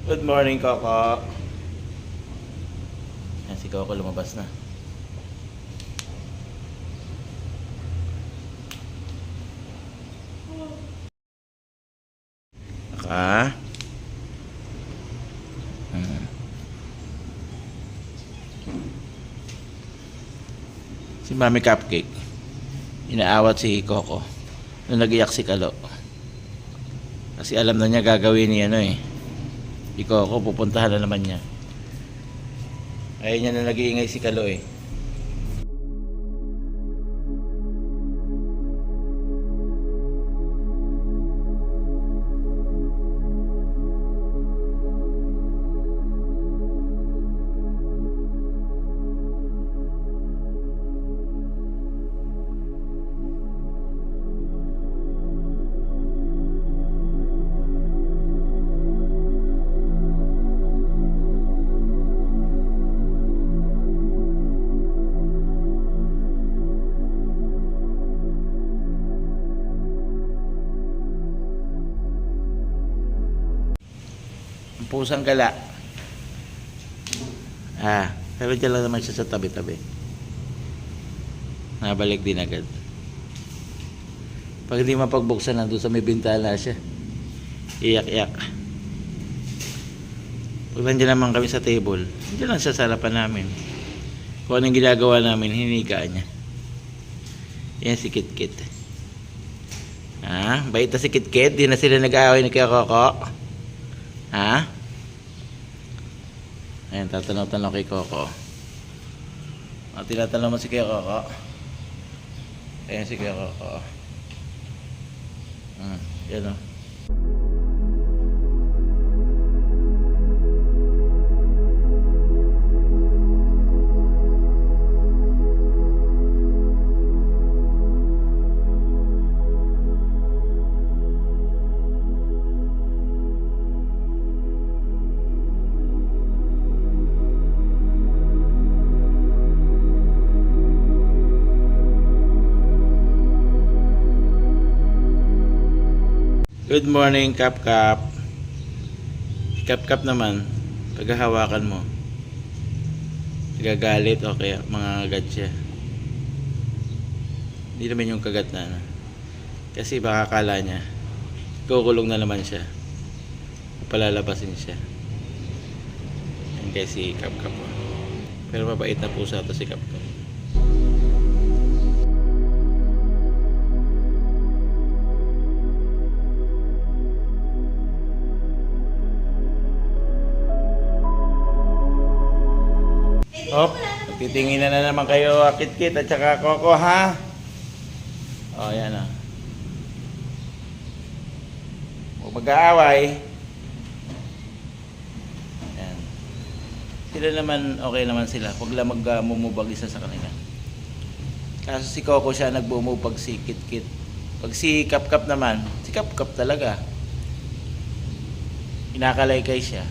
Good morning, Coco. Yan, si Coco lumabas na. Naka. Si Mami Cupcake. Inaawat si Coco. Nung nag-iyak si Kalo. Kasi alam na niya gagawin ni si Coco, pupuntahan na naman niya. Ayun niya na nag-iingay si Kalo eh. Ang pusang gala. Pero dyan lang naman siya sa tabi-tabi. Nabalik din agad. Pag hindi mapagbuksan, nandun sa may bintana siya. Iyak-iyak. Pag nandiyan naman kami sa table, nandiyan lang siya sa harapan namin. Kung anong ginagawa namin, hinihigaan niya. Yan si Kit-Kit. Bait na si Kit-Kit. Di na sila nag-aaway ni Kuya Coco. Ayan, tatanaw-tanaw kay Coco. Tinatanong mo si Kuya Coco. Ayan si Kuya Coco. Yan o. Good morning, Kap. Si Kap naman, paghahawakan mo, nagagalit o kaya mga agad siya. Hindi naman yung kagat na. Kasi baka akala niya, kukulong na naman siya. Palalabasin siya. Yan kaya si Kap. Pero mabait na pusa ito si Kap. Titingin na naman kayo, Kit-Kit at saka Coco, ha? Yan o. Huwag mag-aaway. Yan. Sila naman, okay naman sila. Huwag lang mag-mumubag isa sa kanila. Kaso si Coco siya nagbumubag si Kit-Kit. Pag si Kap naman, si Kap talaga. Kinakalaykay siya.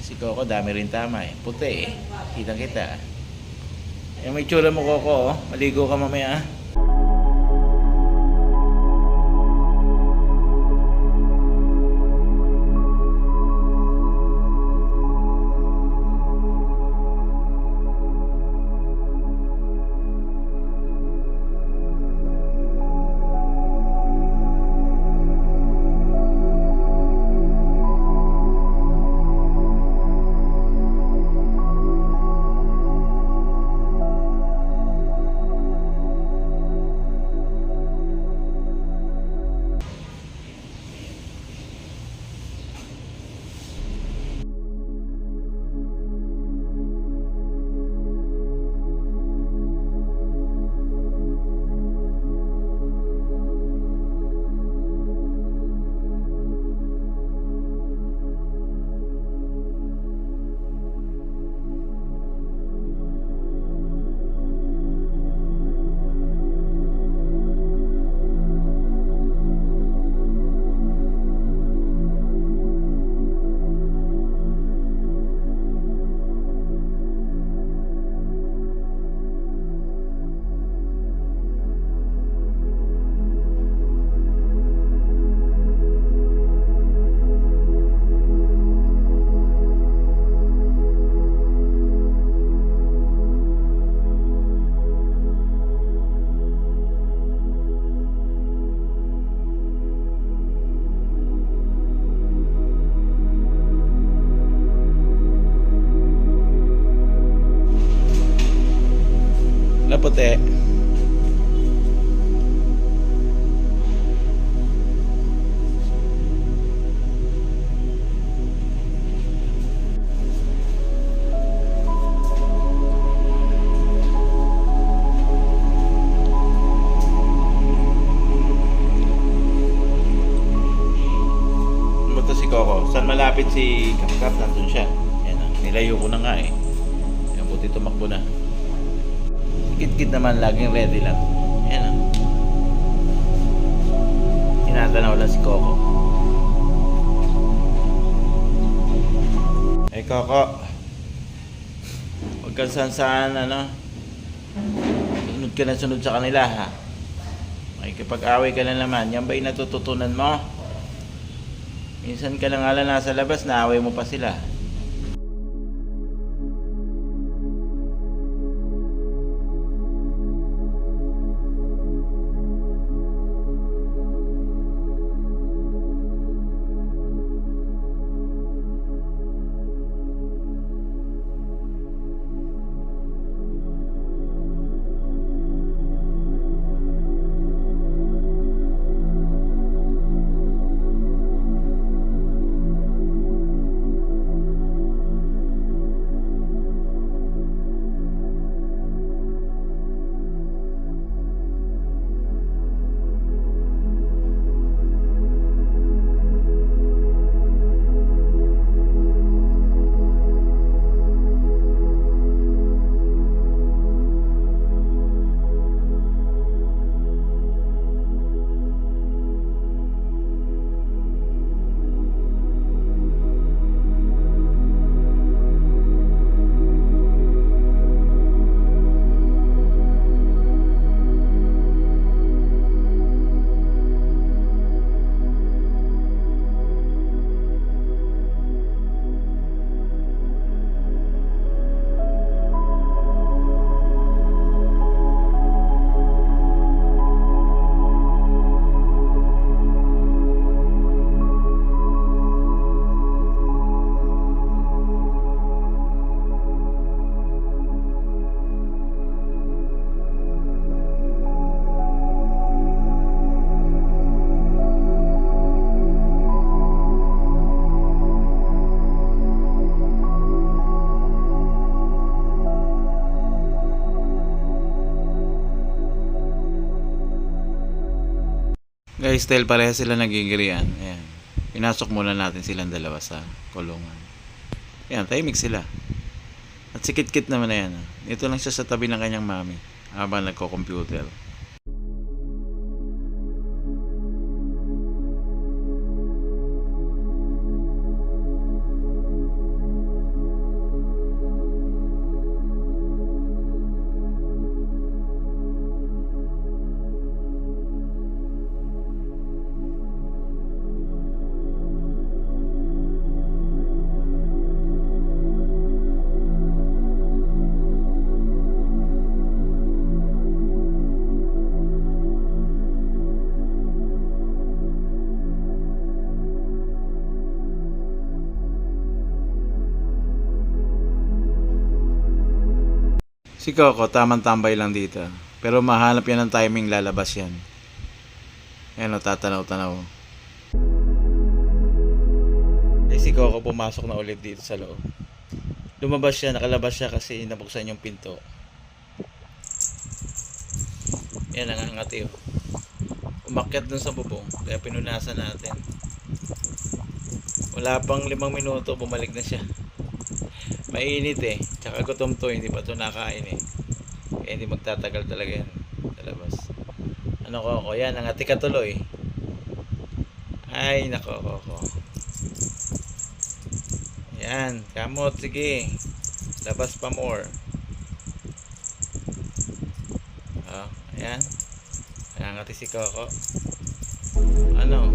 Si Coco, dami rin tama eh. Puti eh. Kitang-kita. May tsura mo, Coco. Maligo ka mamaya. puti. Si Coco. Saan malapit si Kapkap? Nandun siya. Yan, nilayo ko na nga eh. Yan, buti tumakbo na. Kit-kit naman, laging ready lang. Yan. Tinatanaw lang si Coco. Eh Coco, huwag kang saan sunod ka na sunod sa kanila ha. Makikipag-away ka na naman. Yan ba yung natututunan mo? Minsan ka lang nasa labas, naaway mo pa sila. Guys, dahil pareha sila nagigirian. Ayan. Pinasok muna natin silang dalawa sa kulungan. Ayan, tahimik sila. At si Kit-Kit naman na yan. Ito lang siya sa tabi ng kanyang mami habang nagko-computer. Si Coco, tamang tambay lang dito. Pero mahanap yan ng timing, lalabas yan. Ayan o, tatanaw-tanaw. Eh si Coco pumasok na ulit dito sa loob. Lumabas siya, nakalabas siya kasi nabuksan yung pinto. Yan, nangangati o. Umakyat dun sa bubong, kaya pinunasan natin. Wala pang 5 minuto, bumalik na siya. Mainit eh, tsaka gutom to, hindi pa to nakain eh. Kaya hindi magtatagal talaga yan sa labas. Ano Coco, yan, nangati ka tuloy. Ay, nako Coco. Yan, kamot, sige. Labas pa more. Oh, ayan. Nangangati si Coco. Ano?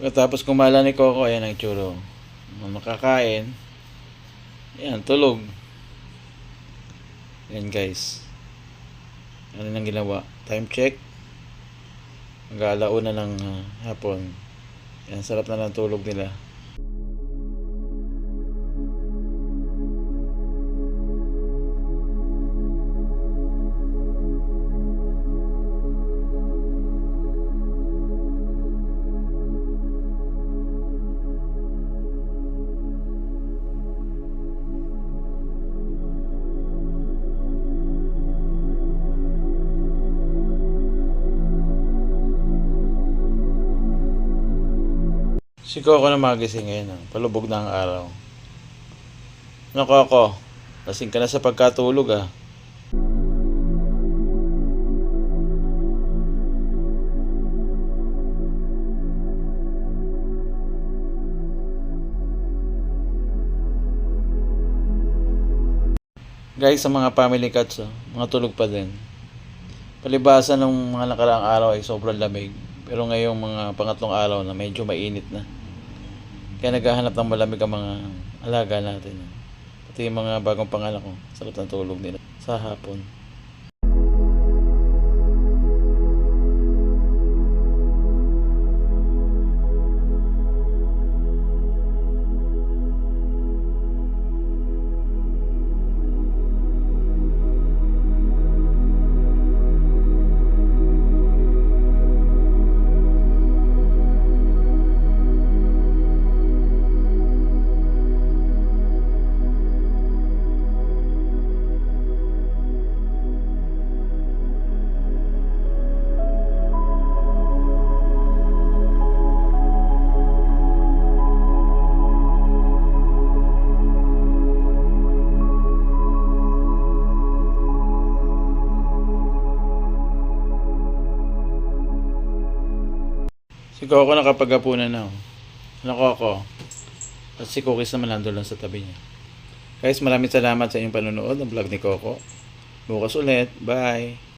Pagkatapos kumala ni Coco, ayan ang itsura. Nung makakain, ayan, tulog. Ayan guys. Ano nang ginawa? Time check. Mag-aalauna ng hapon. Ayan, sarap na ng tulog nila. Si Coco na magising ngayon. Palubog na ang araw. Ano Coco? Lasing ka na sa pagkatulog ah. Guys, sa mga family cats, mga tulog pa din. Palibasa ng mga nakaraang araw ay sobrang lamig. Pero ngayong mga pangatlong araw na medyo mainit na. Kaya naghahanap ng malamig ang mga alaga natin. Pati yung mga bagong panganak ko, sarap ng tulog nila sa hapon. Si Coco nakapaghapunan na. Ano Coco? At si Cookies naman nandun lang sa tabi niya. Guys, maraming salamat sa inyong panonood ng vlog ni Coco. Bukas ulit. Bye!